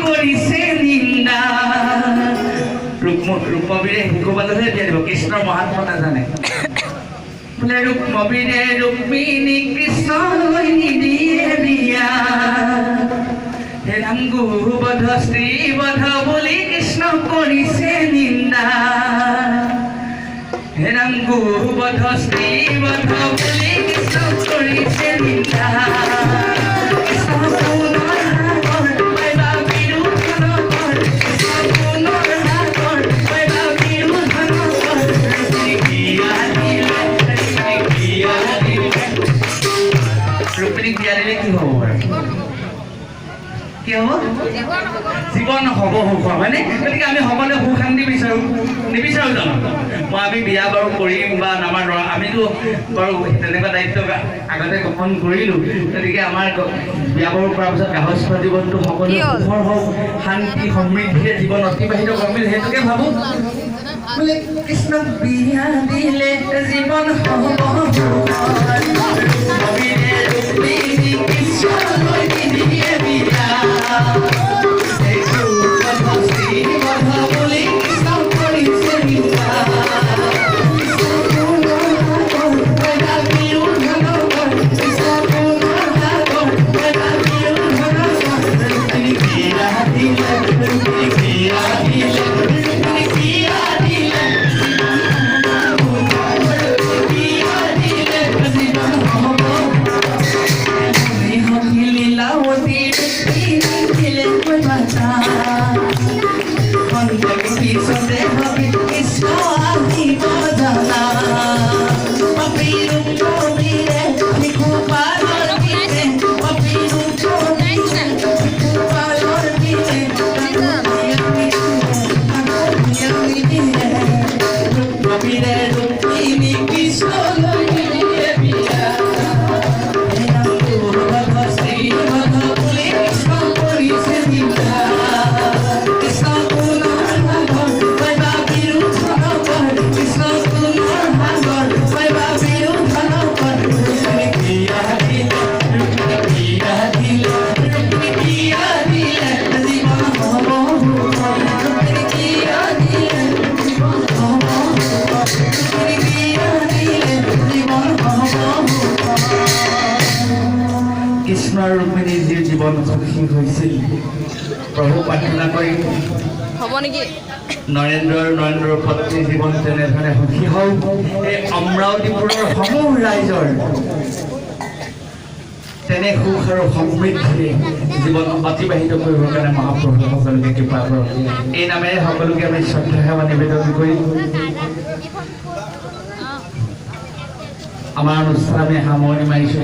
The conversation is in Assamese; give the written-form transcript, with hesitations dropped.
কৰিছে নিন্দা ৰূপমবীৰে শিশুপালহে দিয়া দিব কৃষ্ণৰ মহাত্মা নাজানে বোলে ৰূপমবীৰে ৰুক্মিণী কৃষ্ণলৈ নিদিয়ে বিয়া হে নাংগুবধ শ্ৰীবধ বুলি কৃষ্ণ কৰিছে নিন্দা হে নাংগুবধ শ্ৰীবধ বুলি কৃষ্ণ কৰিছে নিন্দা ৰুক্মিণীক বিয়া দিলে কি হ'ব বাৰু কি হ'ব জীৱন হ'ব সুখ হয়নে গতিকে আমি হ'বলৈ সুখ শান্তি নিবিচাৰোঁ জানো আমি বিয়া বাৰু কৰিম বা আমাৰ আমিতো বাৰু তেনেকুৱা দায়িত্ব আগতে গ্ৰহণ কৰিলোঁ গতিকে আমাৰ বিয়া বাৰু কৰাৰ পিছত গাহস্থ জীৱনটো সকলো সুখৰ হওক শান্তি সমৃদ্ধিৰে জীৱন অতিবাহিত কৰিম সেইটোকে ভাবোঁ বোলে কৃষ্ণক বিয়া দিলে জীৱন হ'ব কৃষ্ণ আৰু ৰুক্মিণীৰ যি জীৱন সুখী হৈছিল প্ৰভু প্ৰাৰ্থনা কৰি হ'ব নেকি নৰেন্দ্ৰ আৰু নৰেন্দ্ৰৰ পত্নী জীৱন তেনেধৰণে সুখী হওক এই অমৰাৱতীপুৰৰ সমূহ ৰাইজৰ তেনে সুখ আৰু সমৃদ্ধিৰে জীৱন অতিবাহিত কৰিবৰ কাৰণে মহাপ্ৰভু সকলোকে কৃপা কৰক এই নামেৰে সকলোকে আমি শ্ৰদ্ধা সেৱা নিবেদন কৰি আমাৰ অনুষ্ঠান আমি সামৰণি মাৰিছোঁ।